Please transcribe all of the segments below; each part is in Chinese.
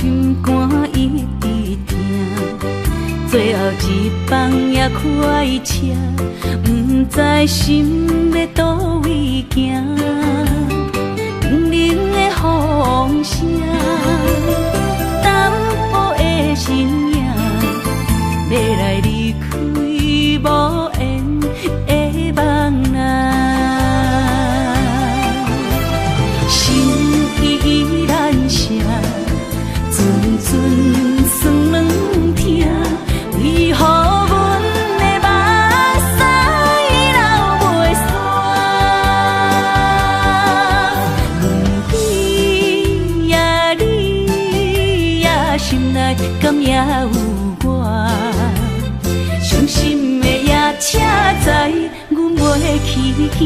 心肝一直疼，最后一放也开车，不知心要倒位行。冷冷的风声，淡薄的身影，要来离开无缘的梦啊。心依然舍，阵阵酸软疼，为何阮的目屎流袂煞？问你呀，你呀，心内敢也有我？伤心的夜车载，阮袂去行。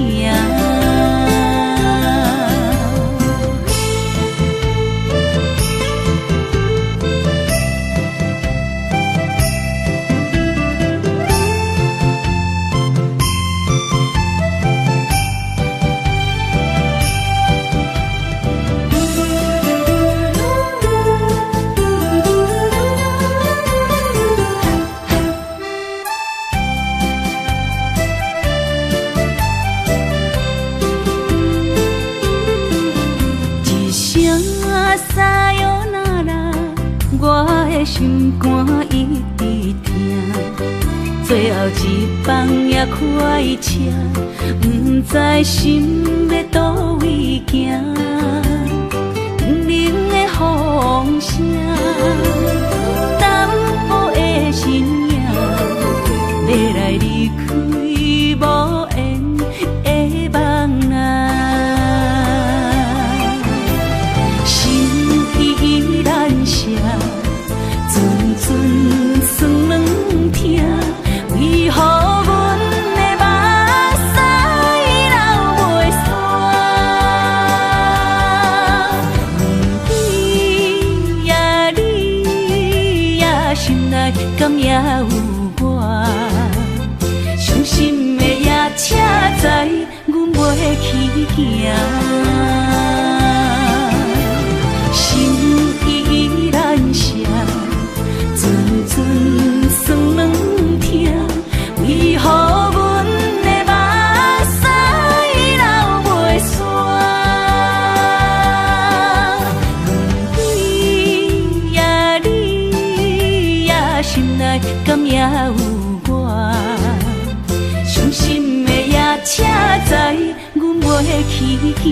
心肝一直疼，最后一放也开车，不知心要倒位行。冷冷的风声，淡薄的身影，要来离开无缘的梦啊。心依然舍。阵酸软疼，为何阮的目屎流袂煞？问你呀，你呀，心内敢也有我？伤心的夜车载，阮袂去行。心依然舍。阵阵酸软疼，为何阮的目屎流袂煞？问你呀，你呀，心内敢也有我？伤心的夜车载，阮袂去行。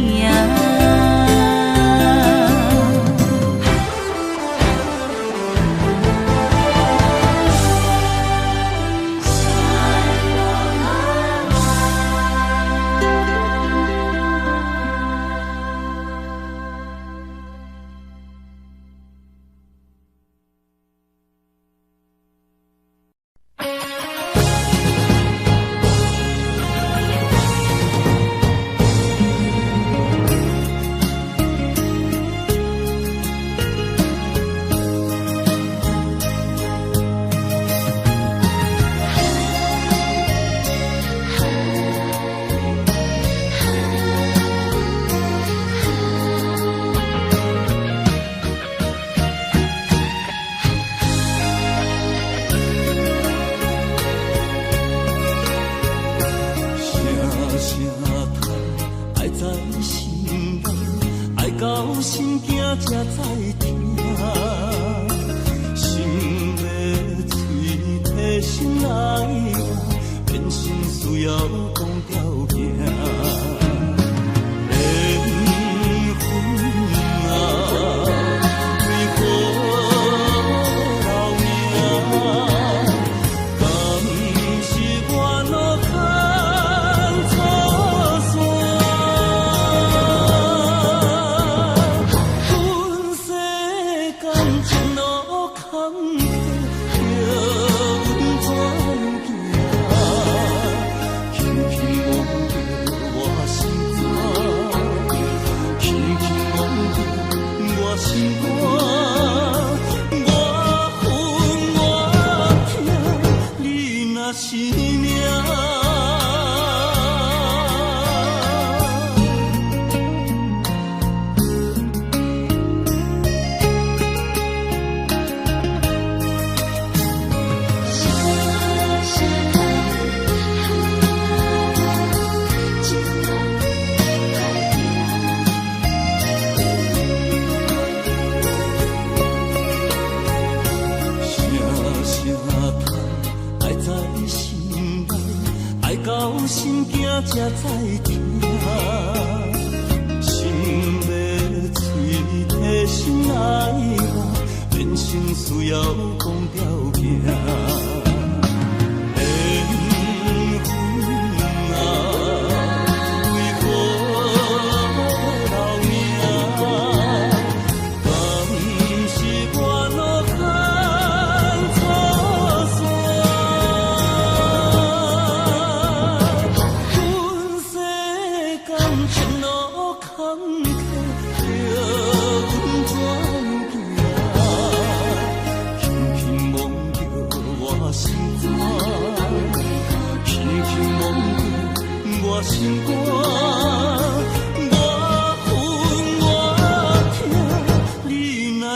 心内，爱到心惊才知痛。心要碎，替心爱我，人生需要讲条件。心肝，我恨我痛，你若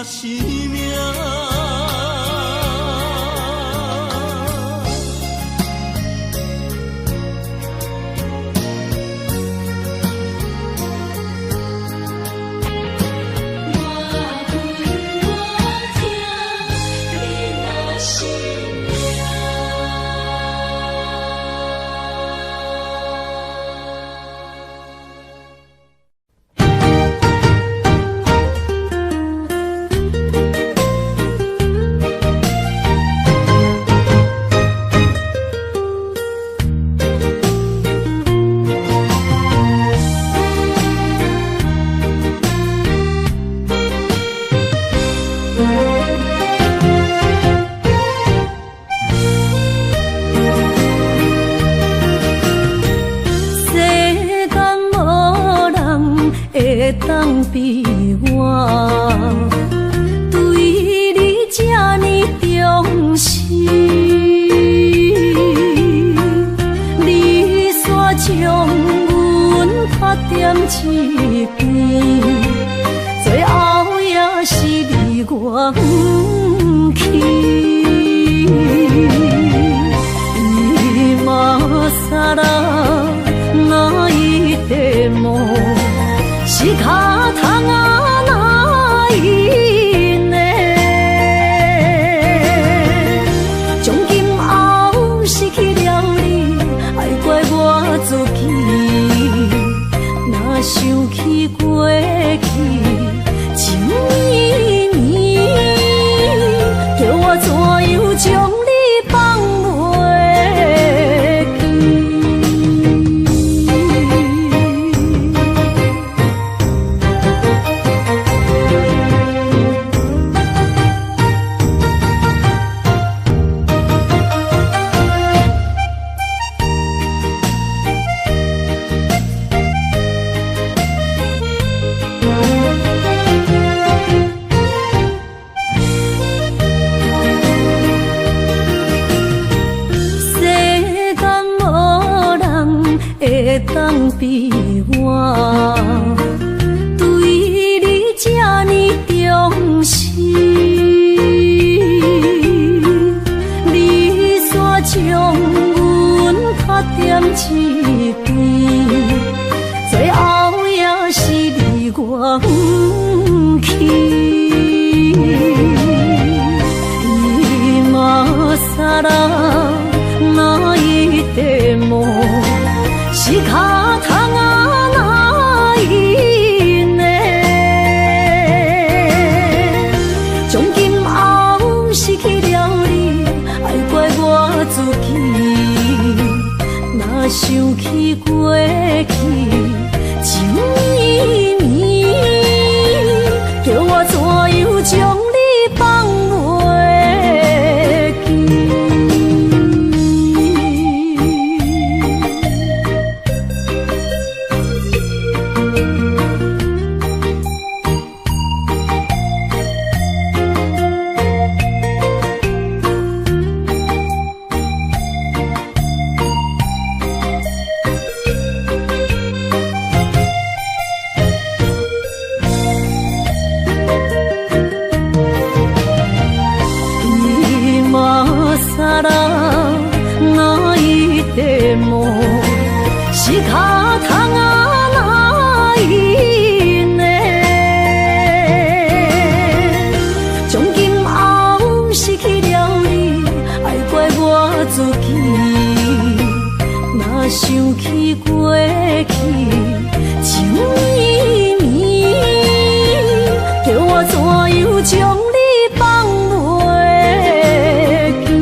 是命。当比我对你这呢重视，你煞将阮拍点一边，最后也是你我不去。今さら泣いても仕方がないね。从今后失去了你，爱怪我自己。若想起过去情绵绵，叫我怎样将你放袂？当比我对你这呢重视，你煞将阮拍点一边，最后也是你我不去。今さら泣いても仕方がないね。从今后失去了你，过去，情绵绵，叫我怎样将你放袂记？是脚痛啊哪因呢？从今后失去了你，爱怪我自己。若想起过去，情绵绵，叫我怎样将你放袂记？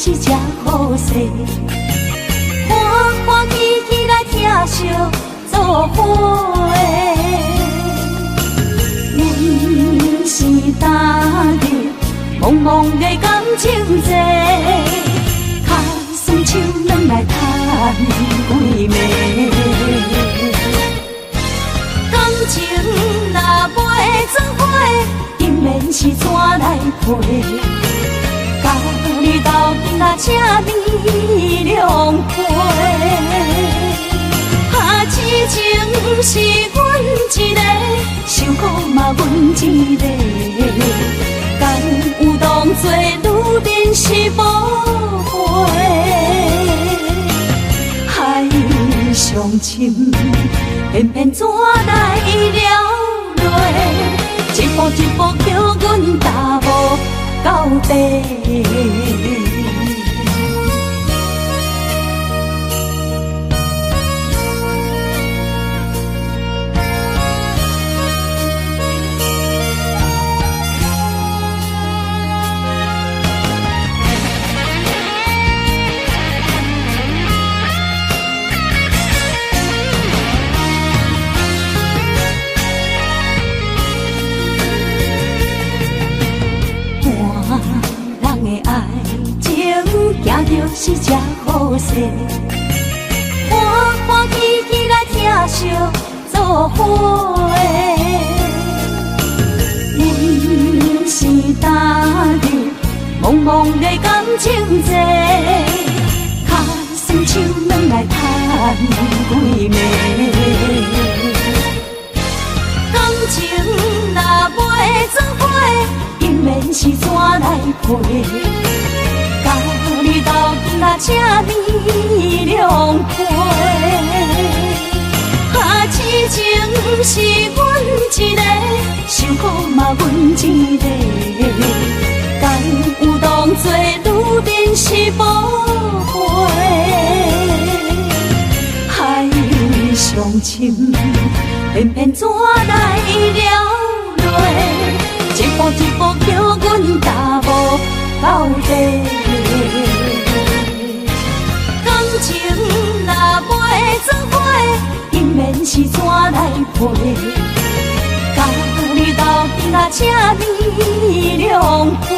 是这好势，欢欢喜喜来疼惜做伙。阮是踏入茫茫的感情债，卡酸手软来叹几暝。感情若袂做伙，应免是怎来陪？甲你斗阵啊，请你谅解。啊，痴情是阮一个，受苦嘛阮一个，敢有当作女人是无悔？海上深，偏偏怎来了落？一步一步叫阮踏无到底。行着是这好势，欢欢喜喜来疼惜做伙。阮是踏入茫茫的感情债，卡酸手软来叹几暝。感情若袂做伙，应免是怎来陪？甲你斗阵啊，请你谅解。啊，痴情是阮一个，受苦嘛阮一个，敢有当作女人是无悔？海上深，偏偏怎来了落？一步一步叫阮踏无到底。感情若袂做伙，应免是怎来陪？甲你斗阵啊，请你谅解。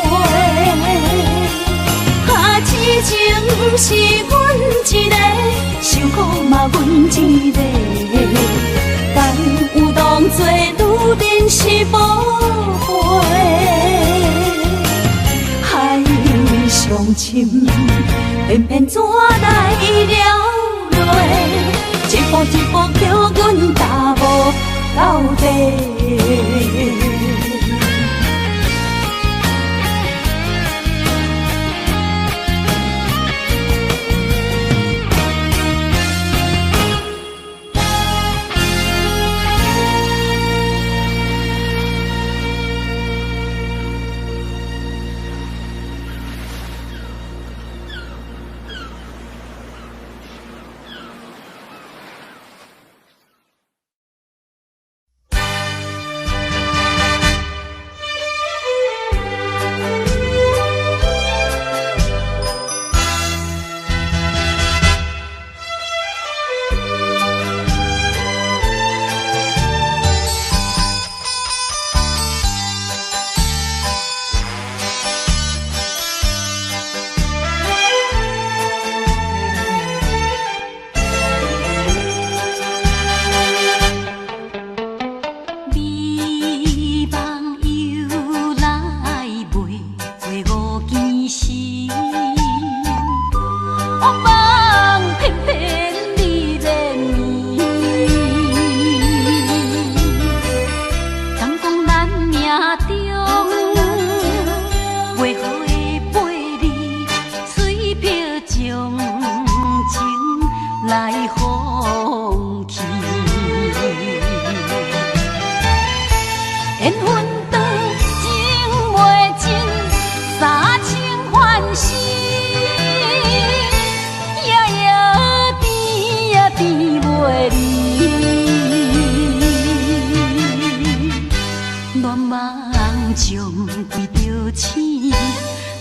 啊，痴情是阮一个，受苦嘛阮一个，敢有当作女人是无悔？海上深，偏偏怎来了落？一步一步叫阮踏无到底。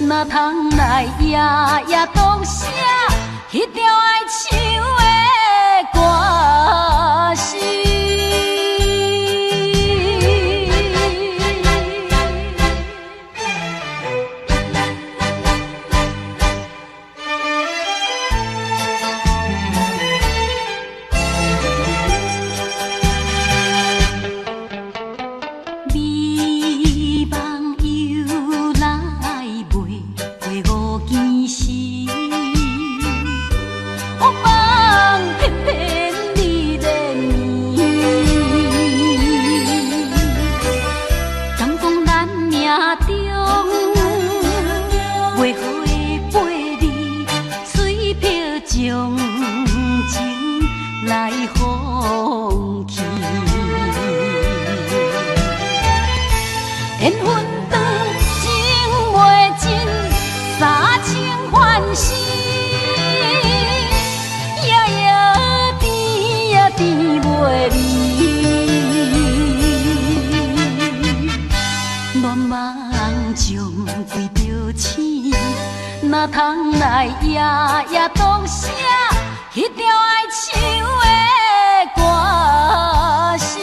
若通来来夜夜读写迄条爱唱的歌词。哪通来夜夜读写迄条爱唱的歌词？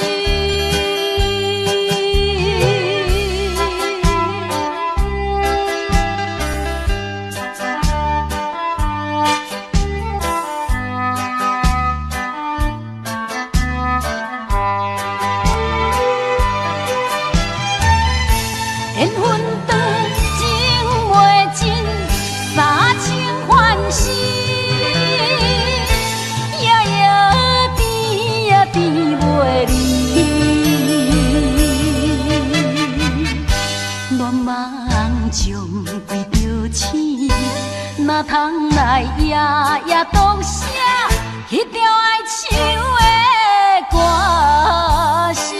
缘分长，情袂尽。三情欢喜，夜夜甜呀甜袂离。乱梦将规条醒，哪通来夜夜读写迄条爱唱的歌词？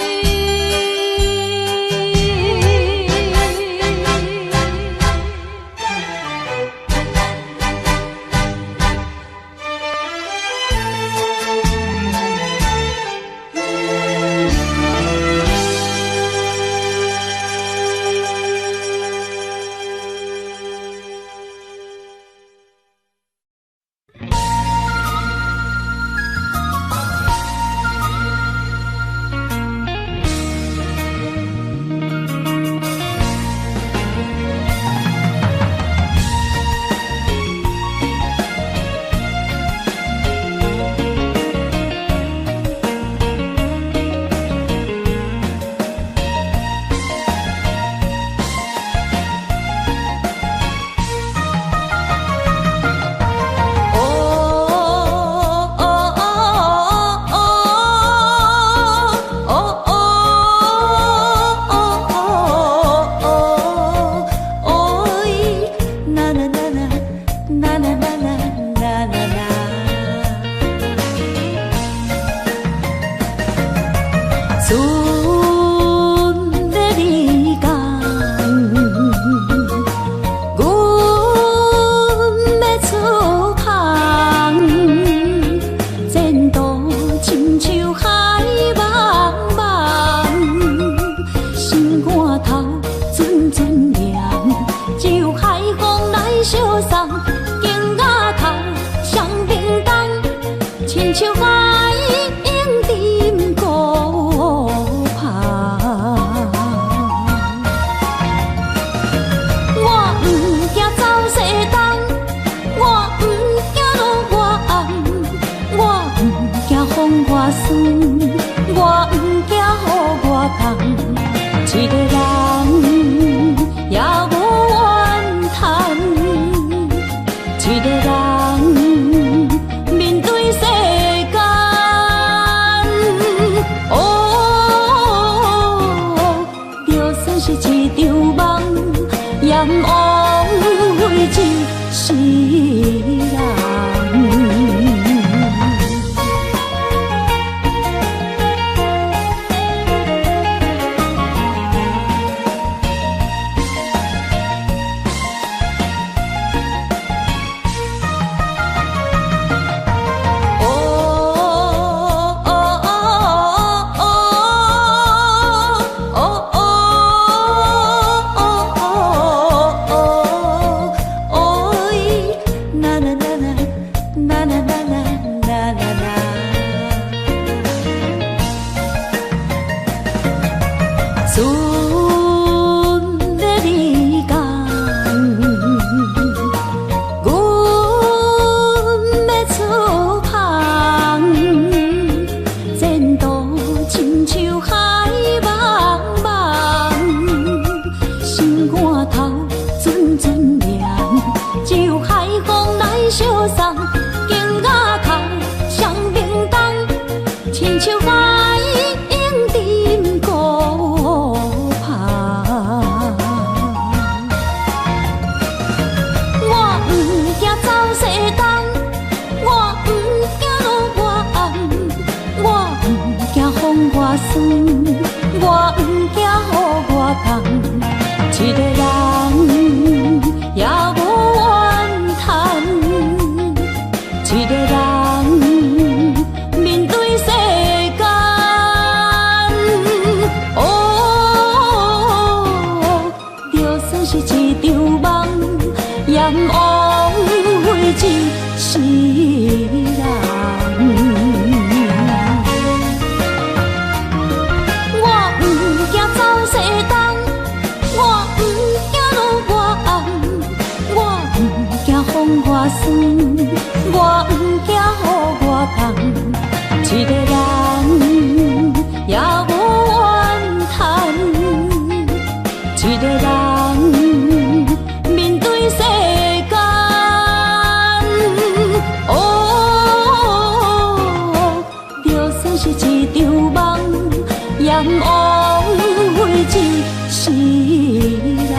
一个人面对世间，哦，就算是一场梦，也不枉费一世人。我不惊走世东，我不惊路外红，我不惊风外酸，我不惊雨外重。一个人也无怨叹，一个人面对世间，哦，就算是一场梦，也不枉费一世人。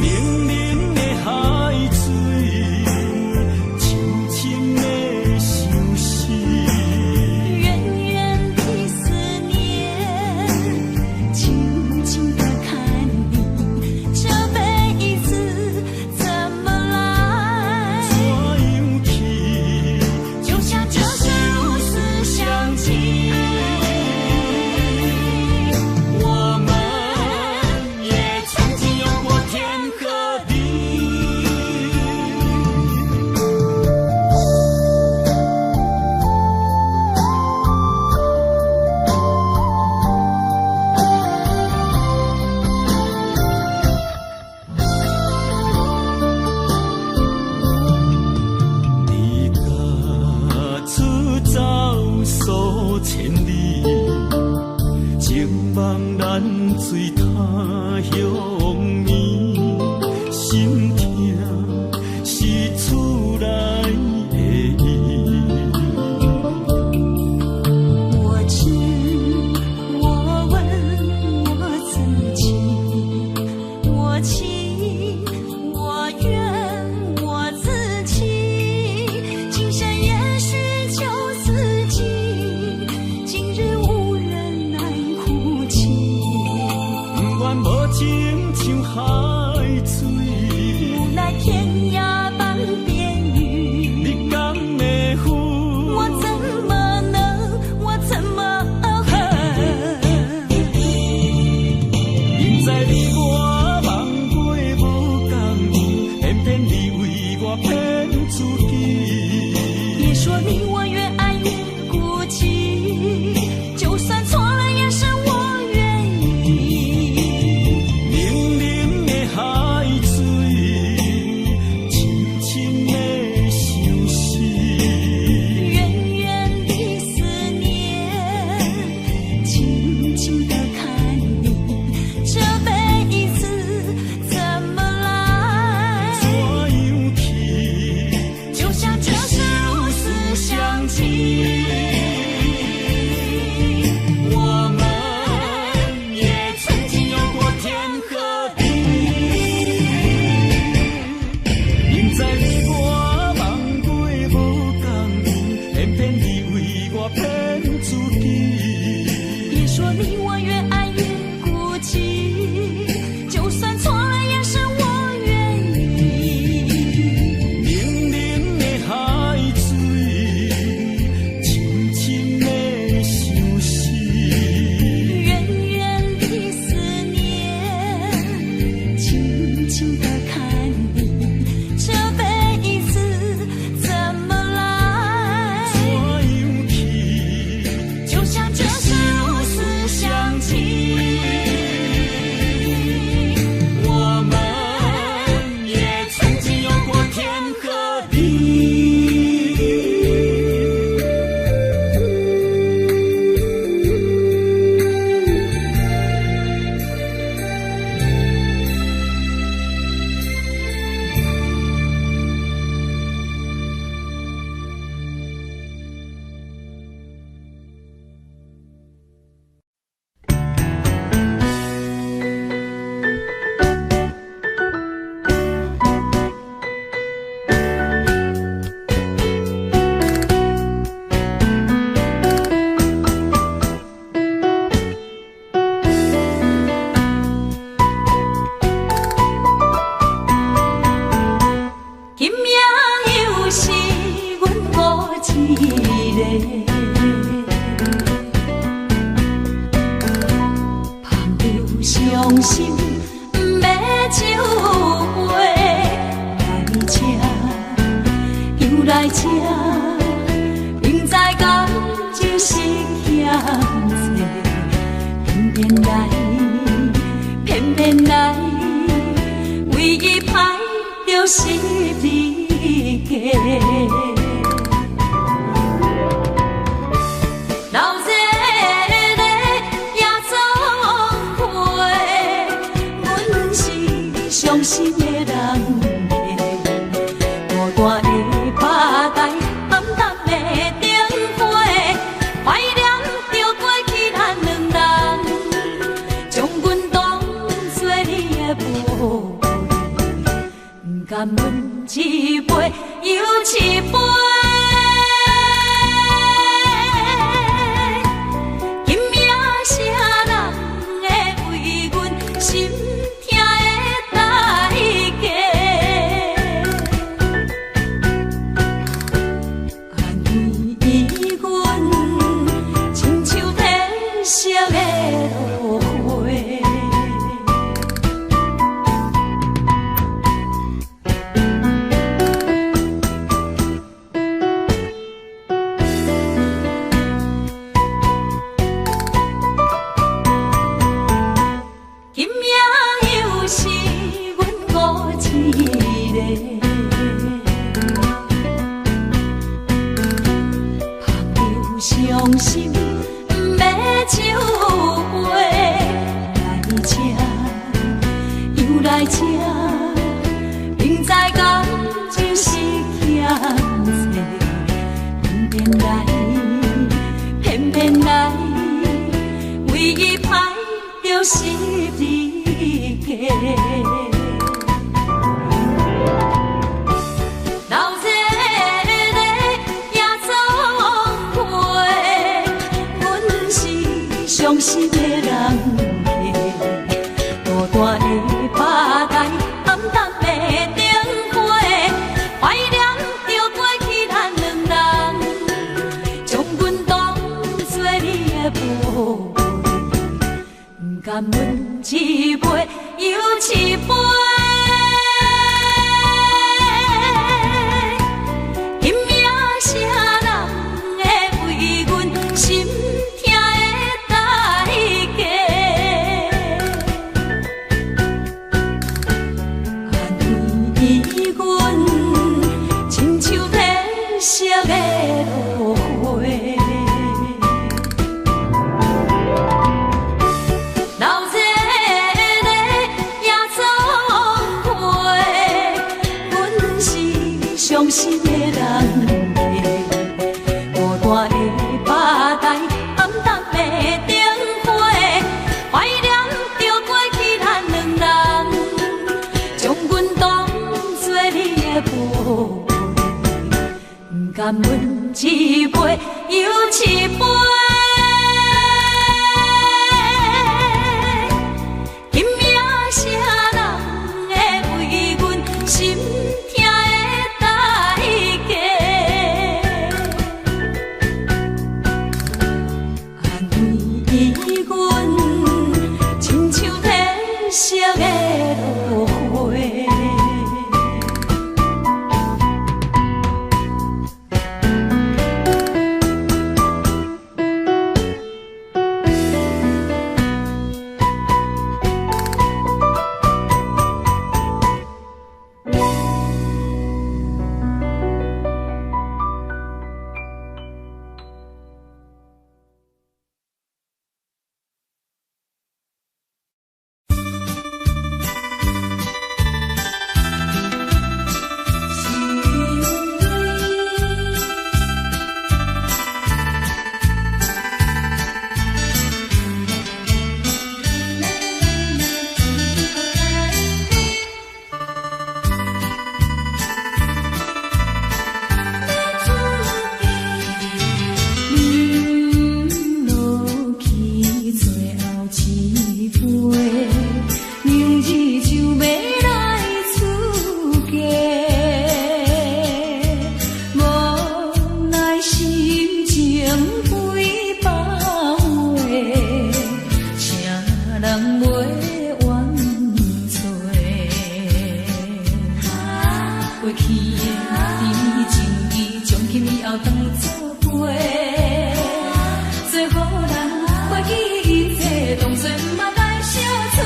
明明的孩子。想到看你，这辈子怎么来？怎样去？就像这是如此想起。我们也曾经有过天和地。伤心不要酒杯来吃，又来吃，明知感情是险多，偏偏来，偏偏来，唯一歹就是你家。伤心的人客，大大的巴台，暗淡的灯火，怀念着过去咱两人，将阮当作你的宝贝，不甘阮一杯又一杯。今夜啥人会为阮心？伤心不要酒杯来吃，又来吃，明知感情是险多，偏偏来，偏偏来，唯一歹就是你家。伤心的人客，大大的巴台，暗淡的灯火，怀念着过去咱两人，将阮当作你的宝贝，不甘阮一杯又一杯。今夜啥人会为阮心？色的落花，闹热的夜总会，阮是伤心的人客，大大的巴台，暗淡的灯火，怀念着过去咱两人，将阮当作你的宝。不甘阮一杯又一杯，今夜啥人会为阮心痛的代价？安慰阮，亲像天色的落花。过去的甜情意，从今以后当作陪。做好人，过去一切当作毋捌来相找。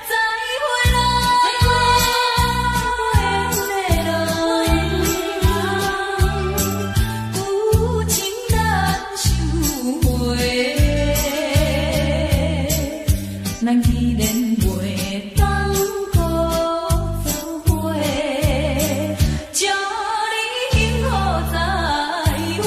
再会啦，有情难收回。咱既然袂当搁做伙，祝你幸福再会。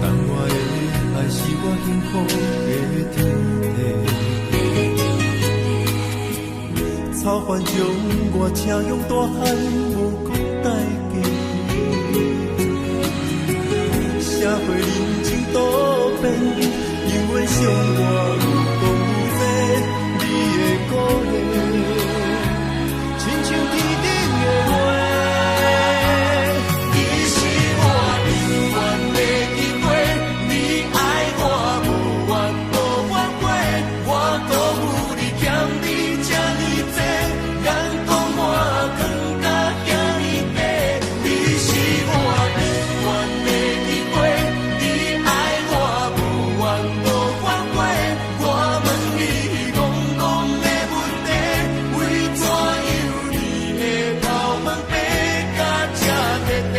当我反将我请用大海无讲代价。社会人情多变，永远伤我有讲这你的鼓励，亲像天顶的花。你是我永远的机会，你爱我无怨无怨过，我都有你欠你这呢多，眼光我更加遐呢多。你是我永远的机会，你爱我无怨无怨过，我问你戆戆的问题，为怎样你的头毛白甲这白白？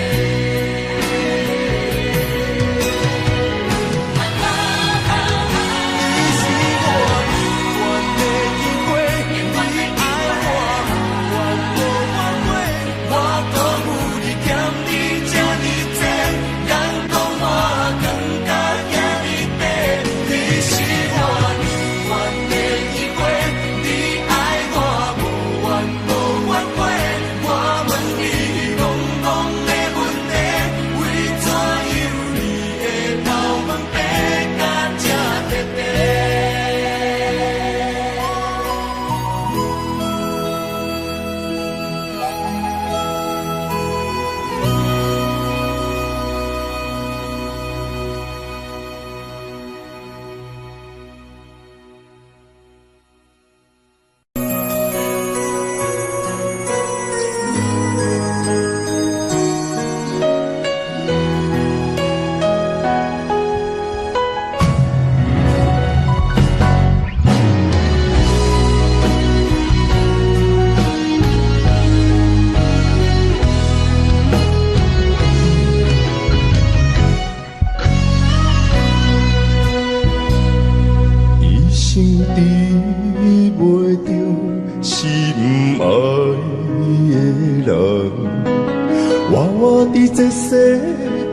这世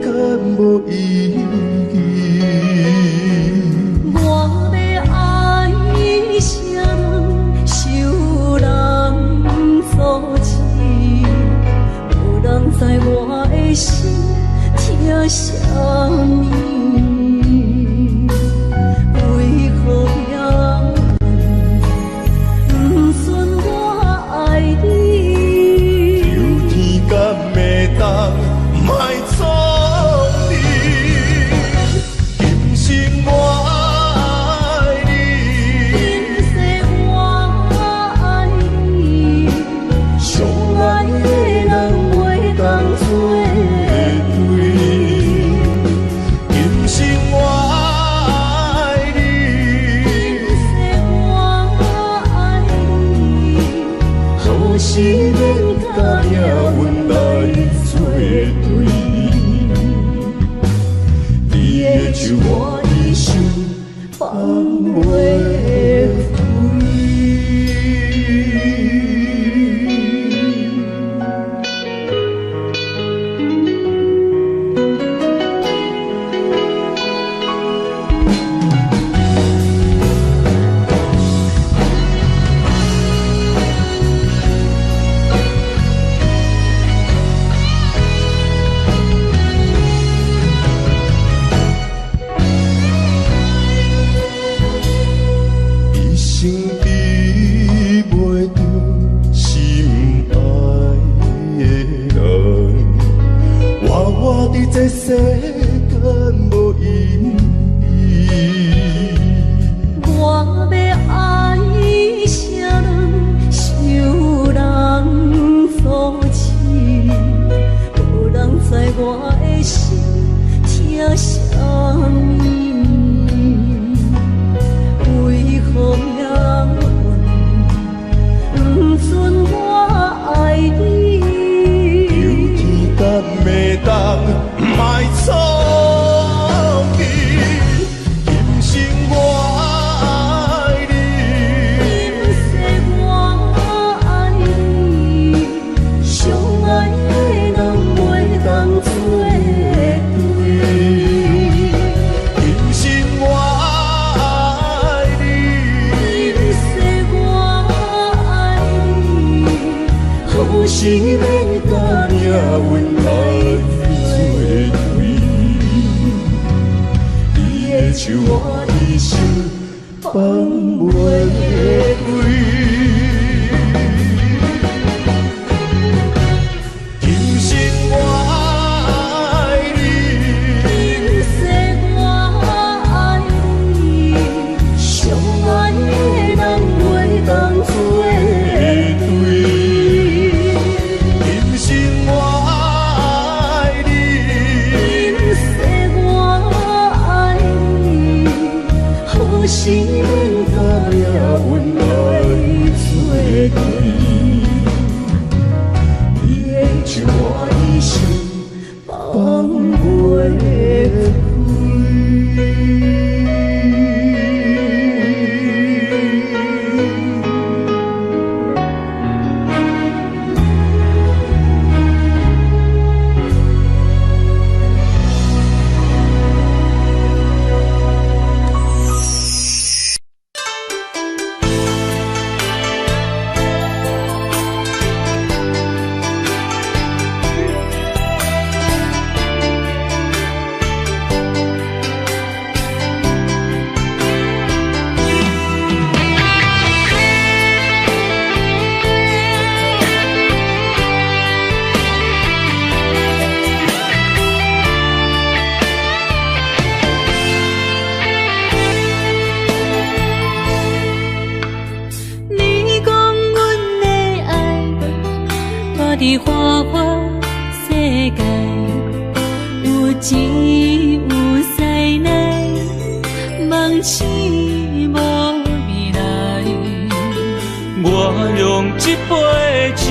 间无意义。我要爱啥人，受人所欺，无人知我的心疼啥物，为何也不顺我爱你？有天敢会当？莫错你，今生我爱你，今世我爱你，相爱的人袂当做对。今生我爱你，今世我爱你，何时免甲命运来作对？手我一生放袂这世间无意义，我要爱啥人，受人所欺，无人知我的心疼啥物，为何命运不准我爱你？有天敢会当？莫错你，今生我爱你，今世我爱你，相爱的人袂当做对。免甲命运来作对，你的手我一生放袂开。今生我爱你，今世我爱你，相爱的人袂当作对。今生我爱你，今世我爱你，好心甲命运来作对。你的手我一生放袂开。伫花花世界，有钱有势内，梦醒无未来。我用一杯酒，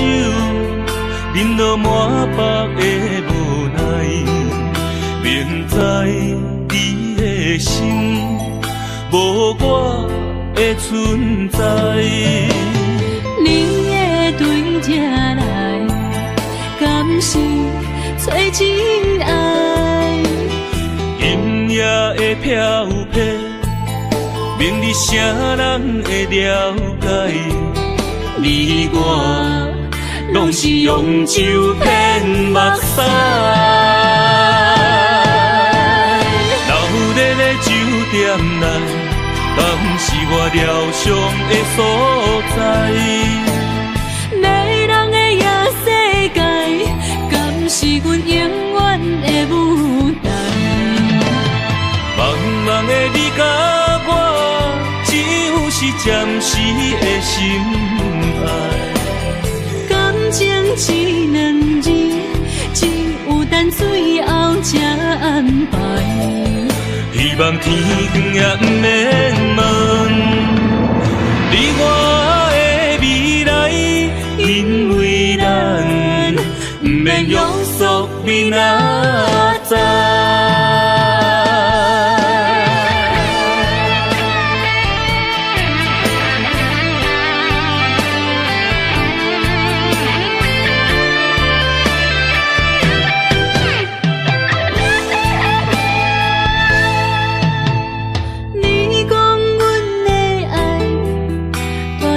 饮落满腹的无奈，明知你的心无我的存在。你的对这来，敢是找真爱？今夜的飘飘，明日啥人会了解？你我拢是用酒骗目屎，流热的酒店内，敢是我疗伤的所在？迷人的夜世界，敢是阮永远的舞台？茫茫的你甲我，只有是暂时的心爱。感情只两字，只有等最后才安排。希望天光也不免问，你我的未来，因为咱不免约束明仔载。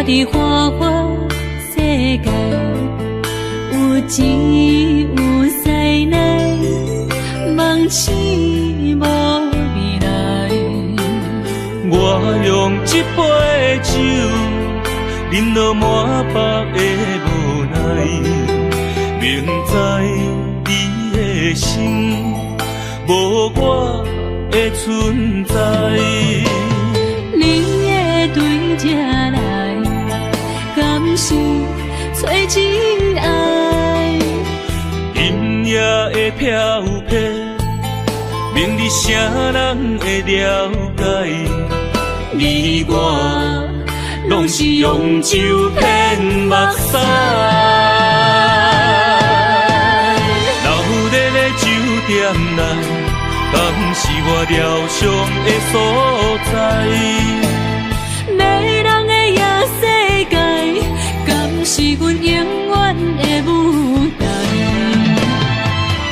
伫花花世界，有钱有势内，梦醒无未来。我用一杯酒，饮落满腹的无奈，明知你的心无我的存在。你的对这来，敢是找真爱？今夜的飘飘，明日啥人会了解？你我拢是用酒骗目屎，流热的酒店内，敢是我疗伤的所在？迷人的夜世界，敢是阮永远的舞台？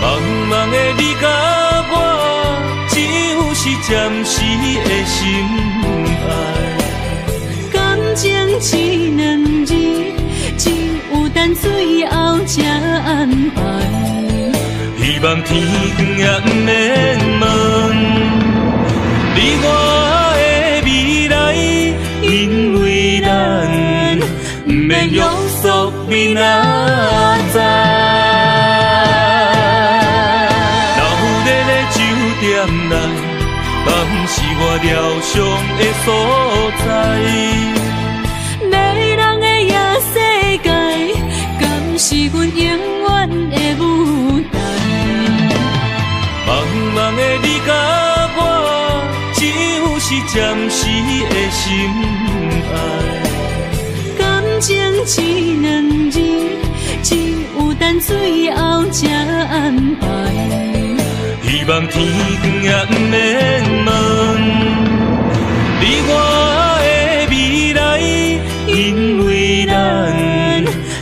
茫茫的你甲我，只有是暂时的心爱。感情只两字，只有等等最后才安排。希望天光也不免问，你我的未来，因为咱不免约束明仔载。老母日的酒店内，梦是我疗伤的所在。迷人的夜世界，敢是阮永远的舞台？茫茫的你甲我，只有是暂时的心爱。感情只两字，只有等最后才安排。希望天光也不免问，你我的未来，因为咱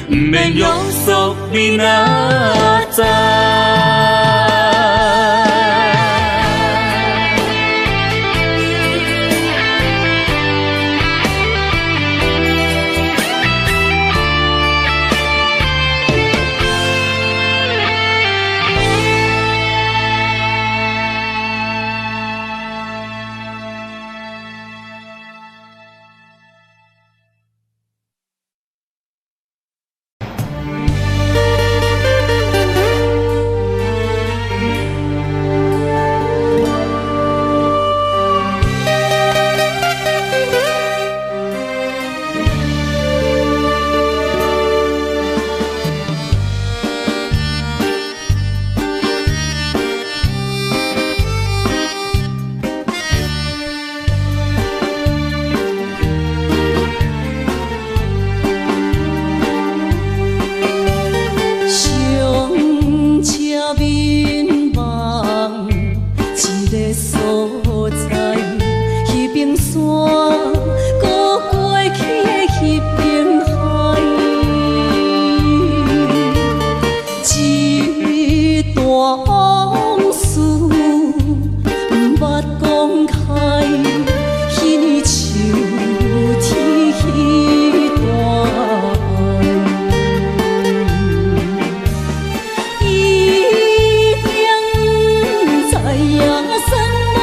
不免约束明仔载。一定知影，山袂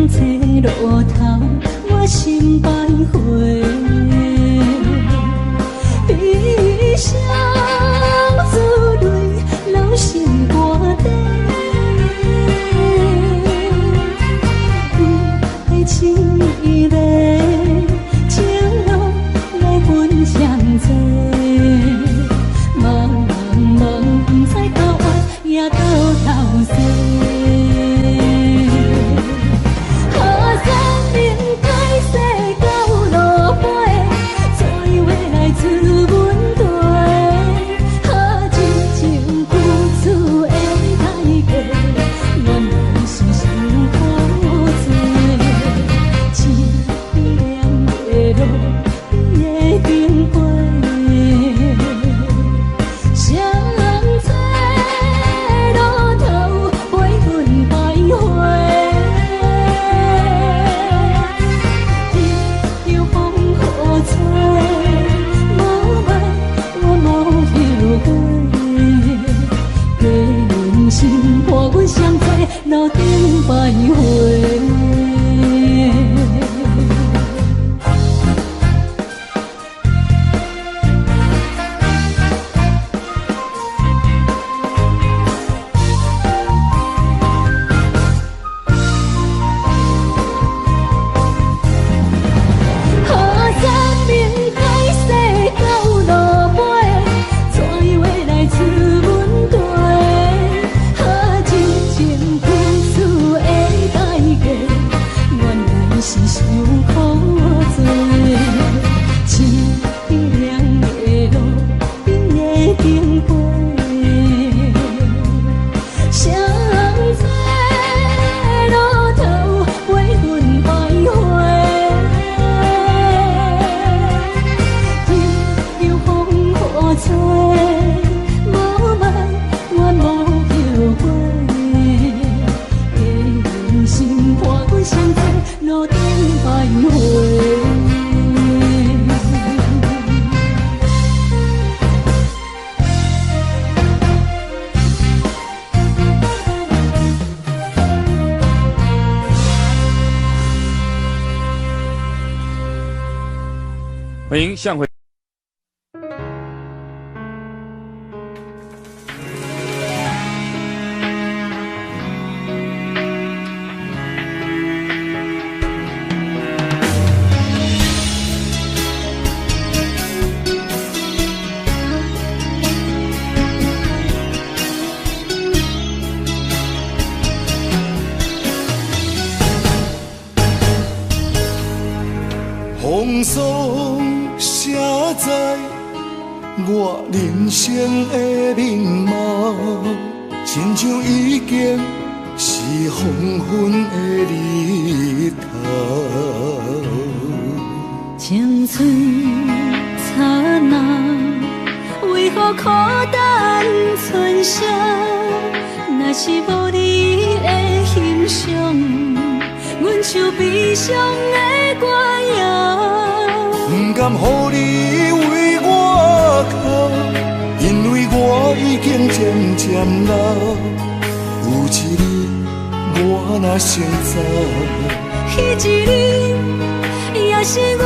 找路头，我心徘徊。悲伤滋泪，流心肝底。爱情意味，情路来分相济。茫茫不知到爱也到头西。路顶徘徊。欢迎向回。风霜写在我人生的面貌，亲像已经是黄昏的日头。青春刹那，为何孤单存剩？若是无你的欣赏，阮像悲伤的歌谣。不甘予你为我哭，因为我已经渐渐老。有一日我若先走，彼一日也是阮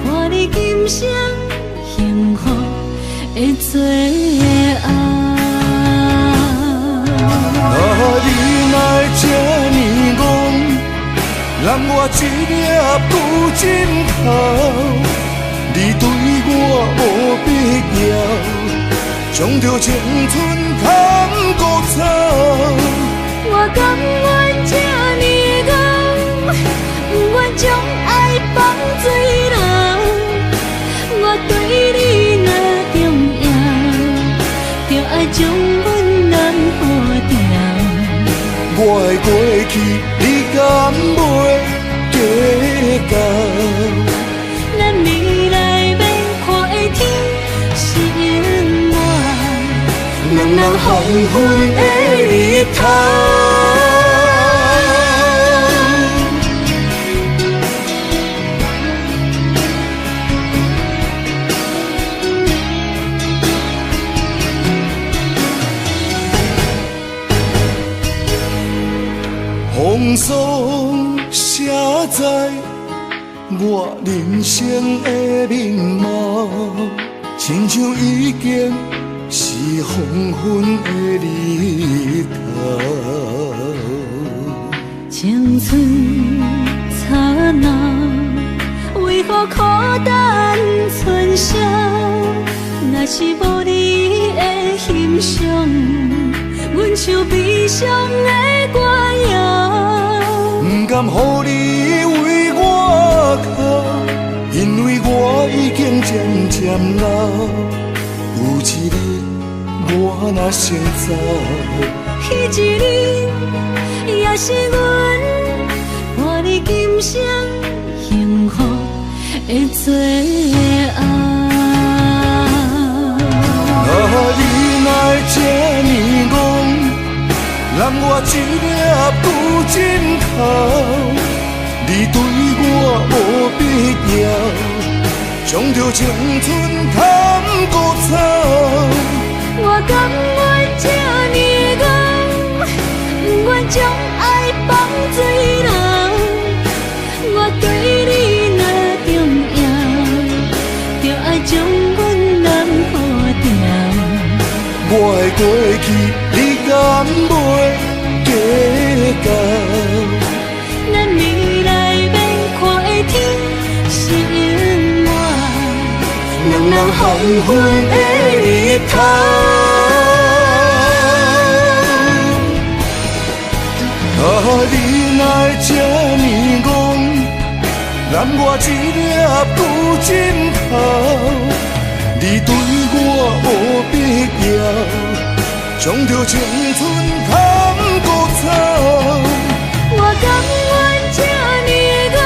伴你今生幸福的最后。你若会这呢戆，让我一粒不尽头。你对我无必要，将着青春砍孤草。我甘愿这呢戆，不愿将爱放水流。我对你若重要，就爱将阮人付掉。我的过去，你敢袂计较？咱未来要看的天是永远，两人黄昏的日头。风霜写在我人生的面貌，亲像已经是黄昏的日头。青春刹那，为何孤单春宵？若是无你的欣赏，阮像悲伤的歌谣。不甘予你为我哭，因为我已经渐渐老。有一日我若先走，彼一日也是阮伴你今生幸福的最后。你哪会这呢戆，揽我一粒旧枕头？你对我无必要，将着青春贪古草。我甘愿这呢戆，不愿将爱放水流。我对你若重要，就爱将阮人付掉。我的过去，你敢袂计较？咱未来免看的天是永远，两人黄昏的日头。你哪会这呢戆，揽我一粒旧枕头？你对我无必要，将着青春贪古草。我甘愿这呢戆，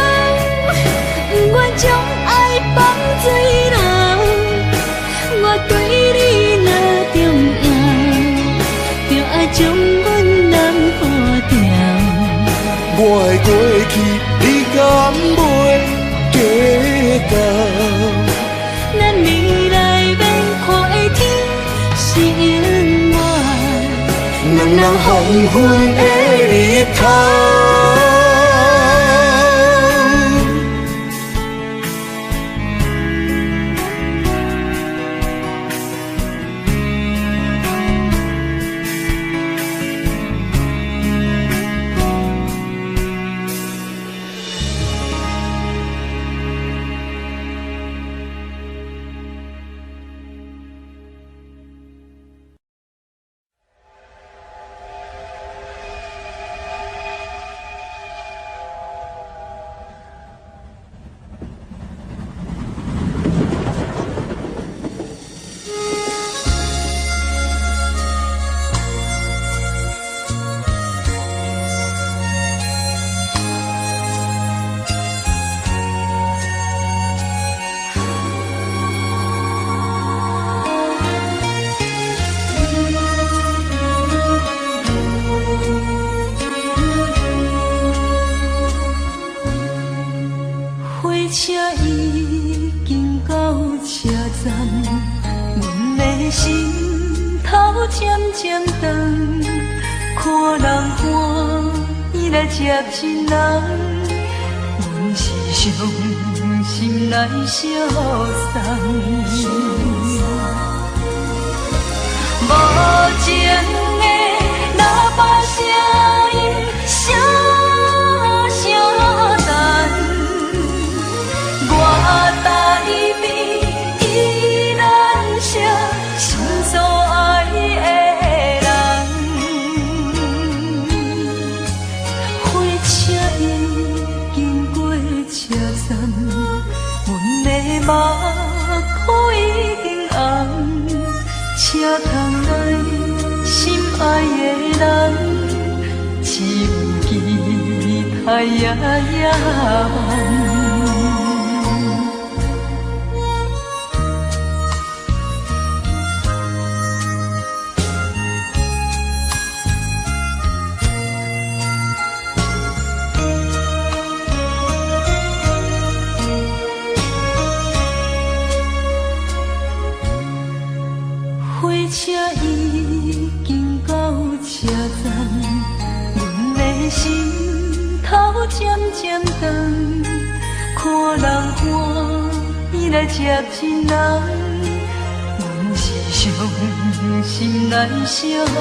不愿将爱放水流。我对你若重要，就爱将阮人付掉。我的过去，你敢袂计较？咱未来免看的天是永远，两人黄昏的日头。车已经到车站，阮的心头渐渐长，看人欢喜来接亲人，阮是伤心来消送。无情的喇叭声音，声声淡。我台边依然是心所爱的人，火车已经过车站，阮的目眶已经红，车窗内心爱的人，只有期待夜夜梦。火车已经到车站，阮的心渐渐长，看人欢喜来接亲人，阮是伤心来相送。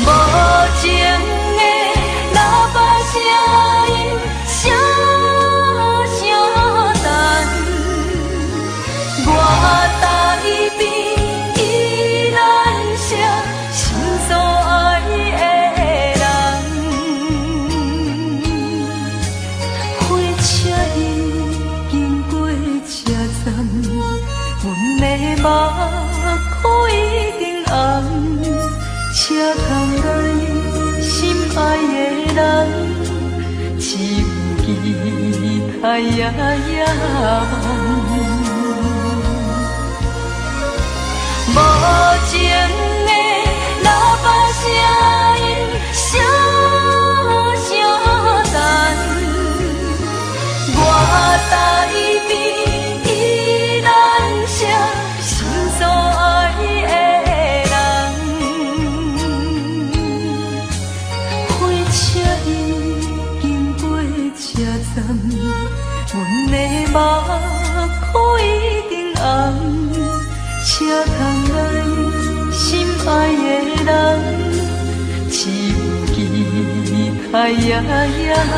无情的喇叭声音，声声淡，我台边依然写心所爱的人。火车已经过车站，阮的目眶已经红。车窗内心爱的人，只有期待夜夜梦。无情的喇叭声音，声声淡，我台边依然写心所爱的。阮的目眶已经红，车窗内心爱的人，只有期待夜夜梦。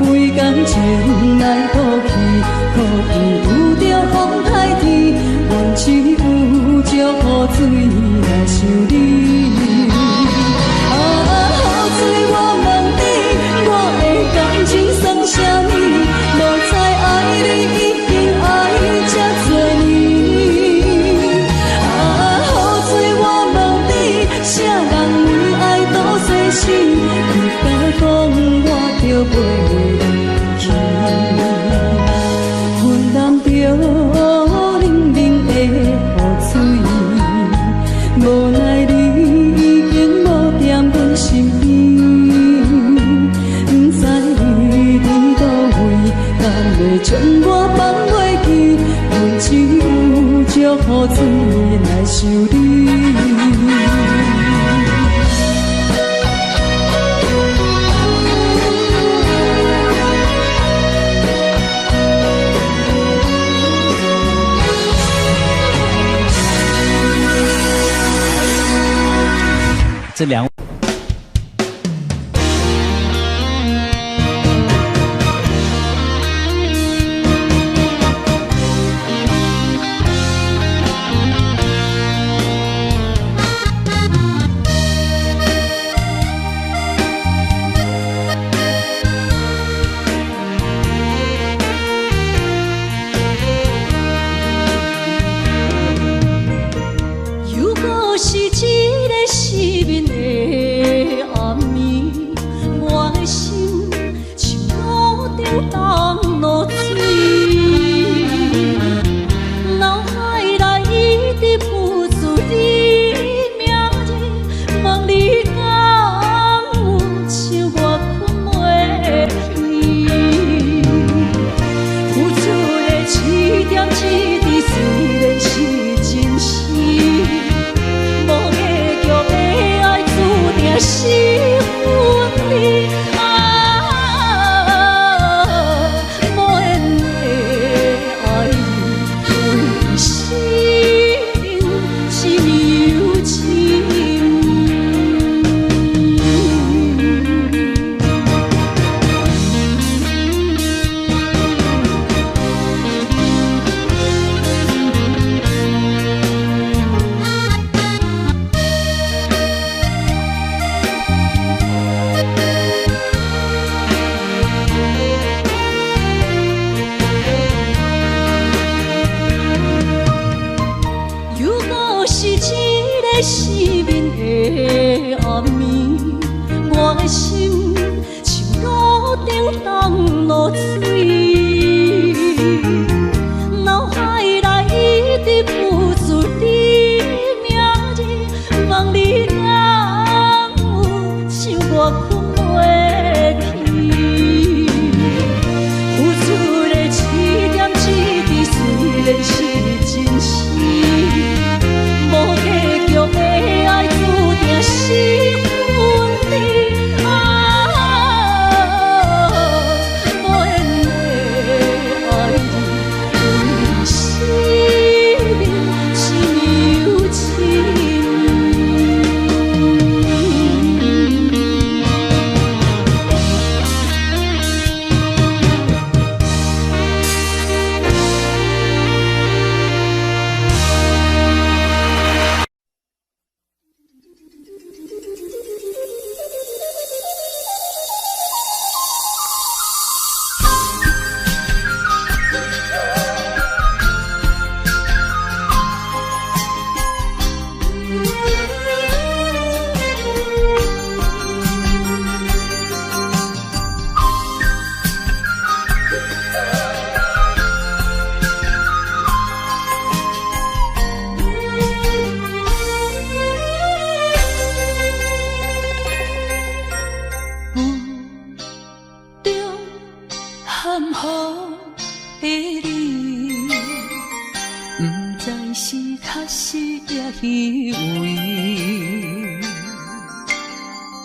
你敢讲我着袂离去？将我放袂记，用只有祝福水来想你。这两位。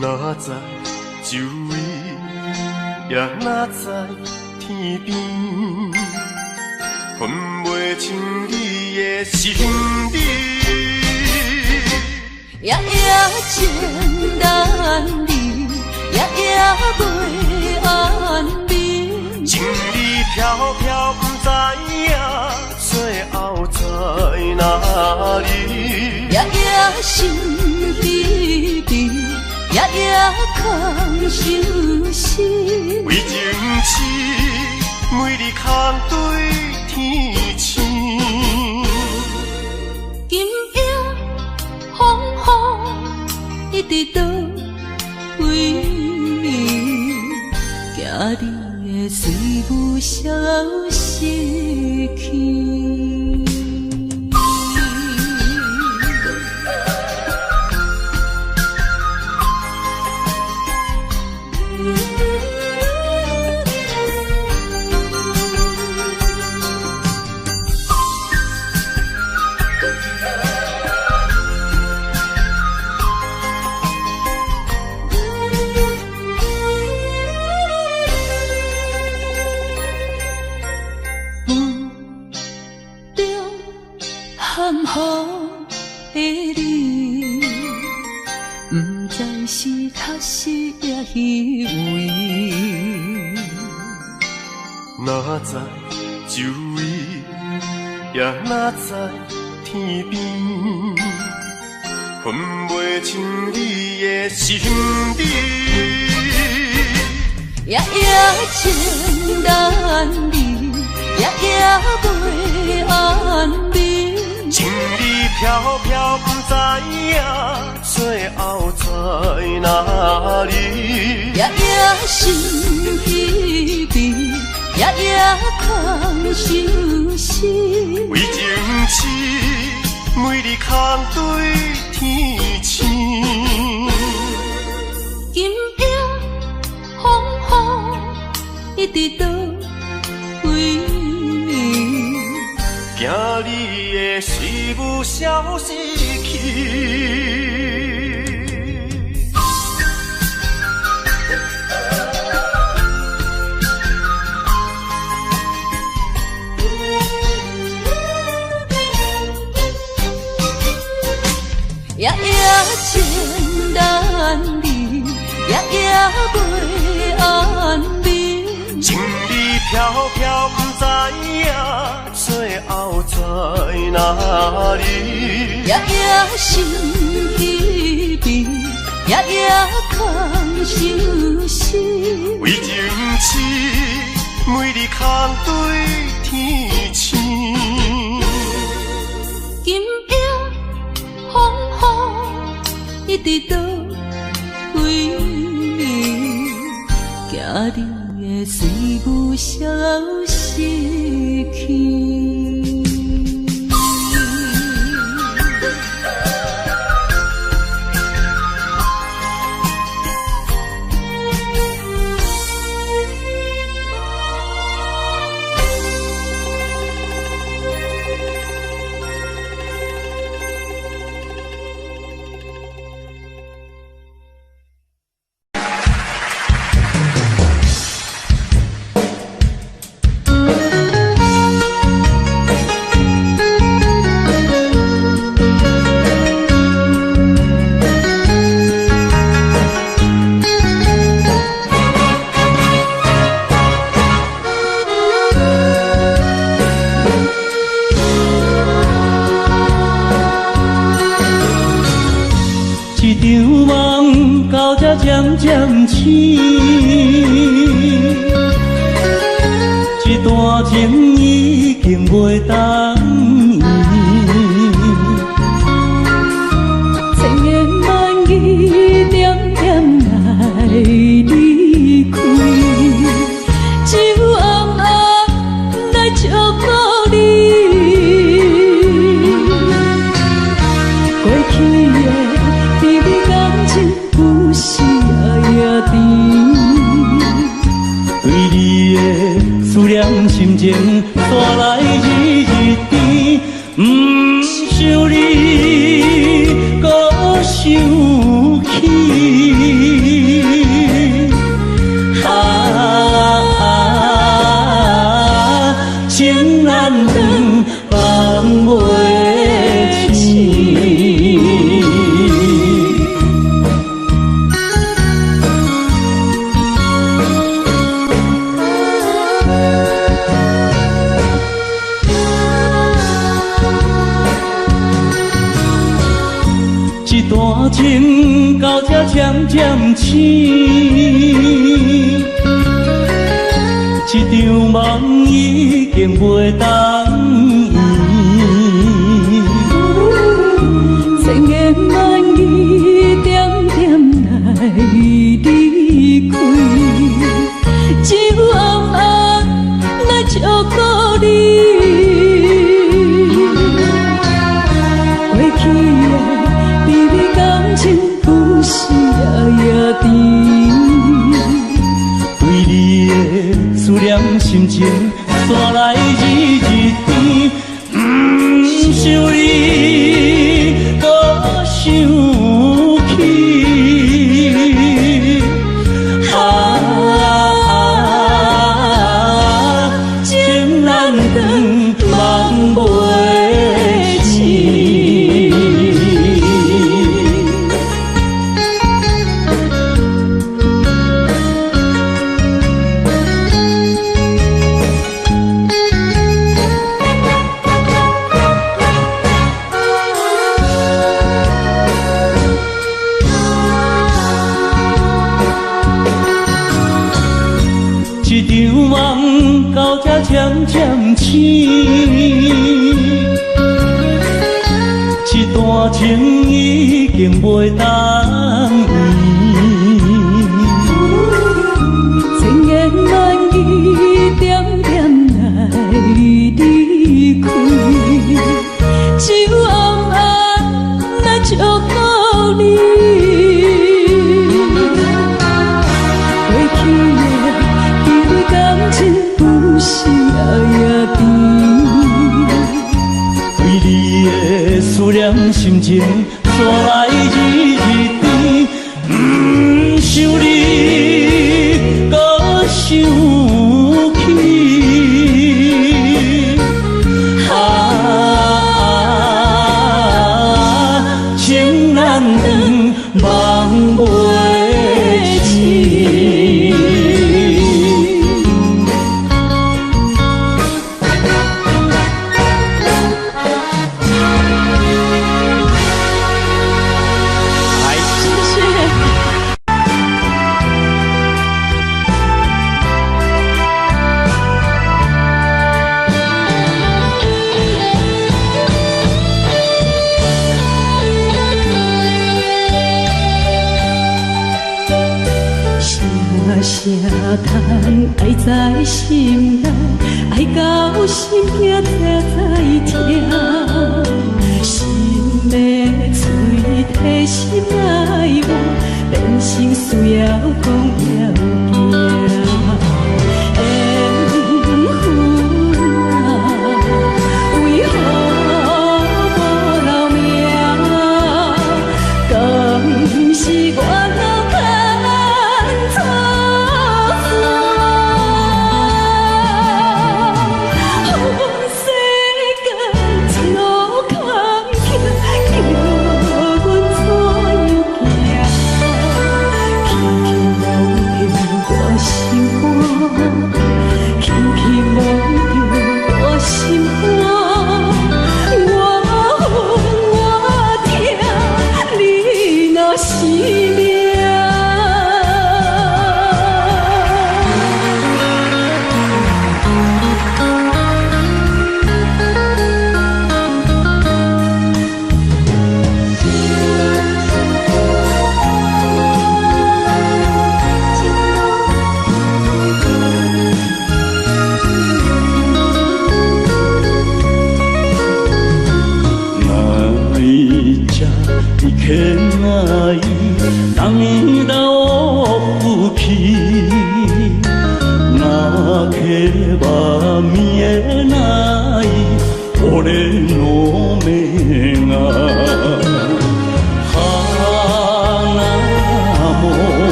哪知周围，也哪知天边，分袂清你的心理。夜夜情难离，夜夜袂安眠。情意飘飘，不知影最后在哪里。夜夜心悲悲。夜夜空相思，为情痴，每日空对天星。今夜风雨一直倒位，惊你的水母消失去。的你，不知是确实也虚伪。哪知周围，也哪知天边，分袂清你的心理。夜夜情难离，夜夜袂安眠。情意飘飘，不知影最后在哪里。夜夜心稀微，夜夜空相思。为情痴，每日空对天星。今夜风雨一直到为你，惊你的随无消息去。夜夜情难离，夜夜袂安眠。情意飘飘，不知影最后在哪里。夜夜心稀微，夜夜空相思。为情痴，每日空对天星。今夜风雨一直到为你，惊你的随无消息去。渐渐醒，这段情已经袂当依。千言万语点点来离开，只有暗暗来照顾你。过去的甜蜜感情有时也甜，对你的思念心情带来日日甜，不想你搁想起。情难断，放袂清。这段情到这渐渐醒，这场梦已经袂当依。千言万语点点来离开，只有暗暗来照顾你。过去的甜蜜感情有时也甜，对你的思念心情带来日日甜，不想你搁想起。情难断，梦袂清。一场梦到这渐渐醒，一段情已经袂当圆，千言万语点点来离开，只有暗暗来祝福你。过去的以为感情有时也甜，对你的思念心情带来日日甜，不想你搁想起。情难断，梦袂醒。啥叹爱在心内，爱到心惊才知痛，心的嘴提心爱我，变成需要讲要行。缘分啊，为何无留名？更是我脑干错。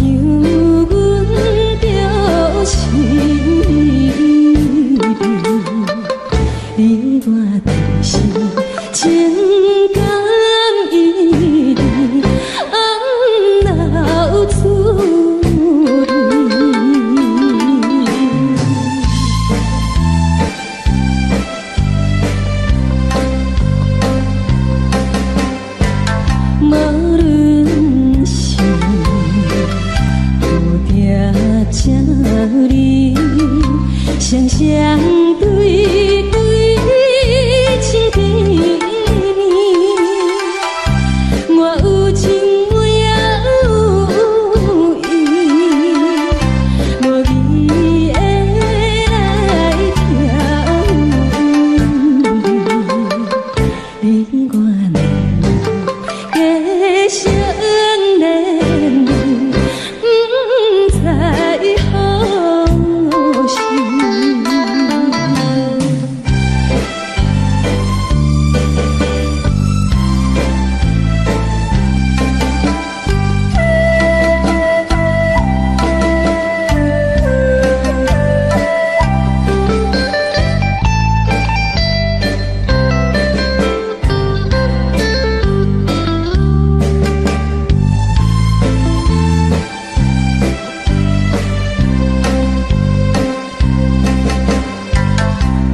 阮着心你我的心情感一直暗流出泪。无论是有定这里，双双对对情甜蜜，我有情我也有意，无味的来调你我的家乡恋不知何时。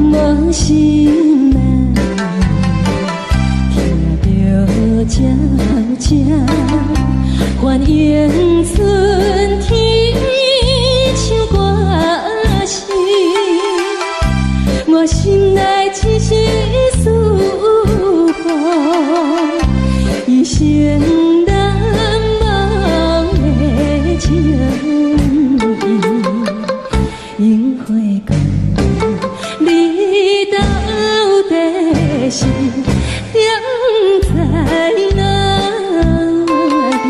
无心难，听着渐渐欢迎春天唱歌声，我心内一丝思念，一生难忘的情意，樱花高。你到底是踮在哪里？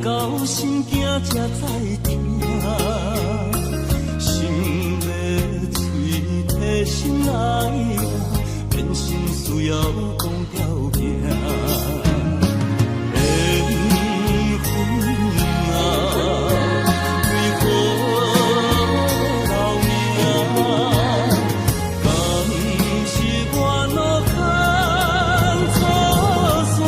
到心惊才知听，心要嘴替心爱我，变心需要讲条命。缘分啊，为何留命？敢是我落空错线？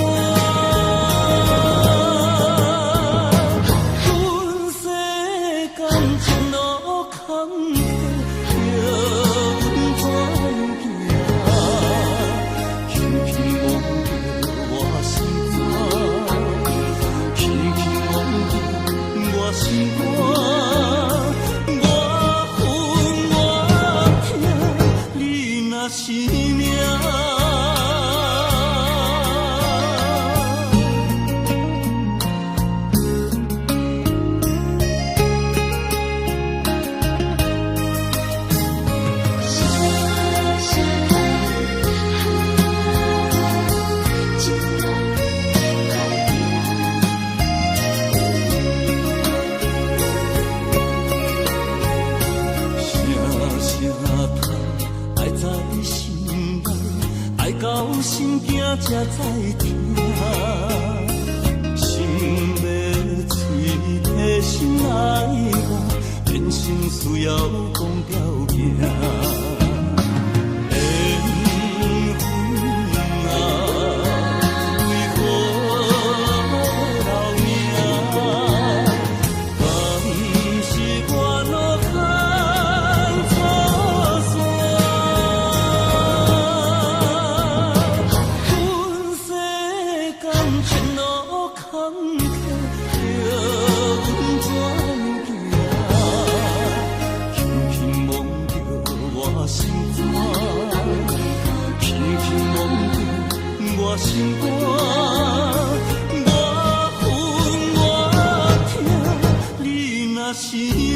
是命。到心惊才知听，心要嘴替心爱我，变心需要讲条命。我心肝，我恨我痛，你若是。